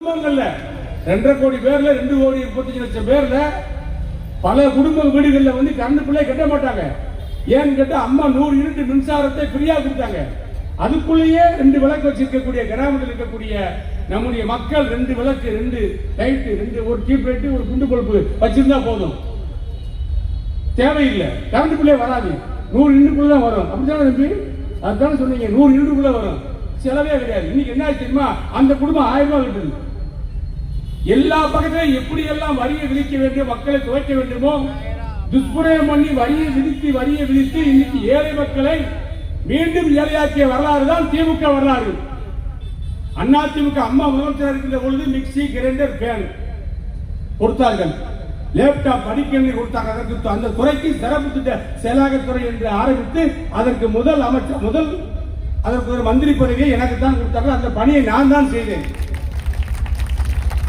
2.5 கோடி பேர்ல 2 கோடி 35 லட்சம் பேர்ல பல குடும்ப வீடுகளில் வந்து கரண்ட் பிள்ளை கட்ட மாட்டாங்க. ஏன்னு கேட்டா அம்மா 100 யூனிட் மின்சாரத்தை ஃப்ரீயா கொடுத்தாங்க. அதுக்குள்ளேயே 2 விளக்கு வச்சிருக்கக்கூடிய கிராமத்தில் இருக்கக்கூடிய நம்முடைய மக்கள் 2 விளக்கு 2 லைட் 2 ஒரு டியூப் லைட் ஒரு குண்டு பல்பு வச்சிருந்தா போதும், தேவையில்லை. கரண்ட் பிள்ளை வராது, 100 யூனிட்டுக்குள்ள தான் வரும். அப்படித்தானே தம்பி? அதுதானே சொன்னீங்க, 100 யூனிட்டுக்குள்ள வரும், செலவே கிடையாது. இன்னைக்கு என்ன தெரியுமா, அந்த குடும்பம் 1000 ரூபாய் கிட்டது. எல்லா பக்கத்திலும் எப்படி எல்லாம் வரியை விதிக்க வேண்டும், மக்களை துவைக்க வேண்டுமோ துஷ்பிரயோகம் பண்ணி வரியை விதித்து இன்னைக்கு ஏழை மக்களை மீண்டும் ஏழையாக்கிய வரலாறு தான் திமுக வரலாறு. அண்ணா திமுக அம்மா முதலமைச்சர் இருக்கின்ற பொழுது மிக்சி கிரைண்டர் ஃபேன் கொடுத்தார்கள், லேப்டாப் படிக்கணி கொடுத்தாங்க. அதற்கு அந்த துறைக்கு சிறப்பு திட்ட செயலாக்கத்துறை என்று ஆரம்பித்து அதற்கு முதல் அதற்கு ஒரு மந்திரி பதவியை எனக்கு தான் கொடுத்தார்கள். அந்த பணியை நான் தான் செய்தேன்.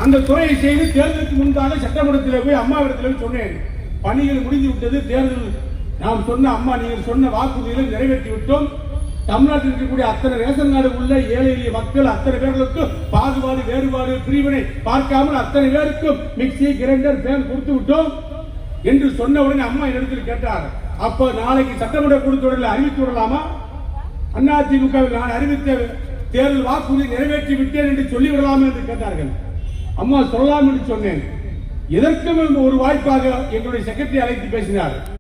அந்த துறையை செய்து தேர்தலுக்கு முன்பாக சட்டமன்றத்தில் போய் அம்மாவிடத்தில் சொன்னேன், பணிகள் முடிந்து விட்டது, தேர்தல் நாம் சொன்ன அம்மா நீங்கள் சொன்ன வாக்குறுதிகளை நிறைவேற்றி விட்டோம். தமிழ்நாட்டில் இருக்கக்கூடிய அத்தனை ரேஷன் கார்டு உள்ள ஏழை எளிய மக்கள் அத்தனை பேர்களுக்கும் பாகுபாடு வேறுபாடு பிரிவினை பார்க்காமல் அத்தனை பேருக்கும் மிக்சி கிரைண்டர் ஃபேன் கொடுத்து விட்டோம் என்று சொன்ன உடனே அம்மா இடத்தில் கேட்டார், அப்ப நாளைக்கு சட்டமன்ற கூட்டத்தொடரில் அறிவித்து விடலாமா? அதிமுகவில் நான் அறிவித்த தேர்தல் வாக்குறுதி நிறைவேற்றி விட்டேன் என்று சொல்லிவிடலாமா என்று கேட்டார்கள். அம்மா சொல்லலாம் என்று சொன்னேன். எதற்கும் ஒரு வாய்ப்பாக எங்களுடைய செக்ரட்டரி அழைத்து பேசினார்.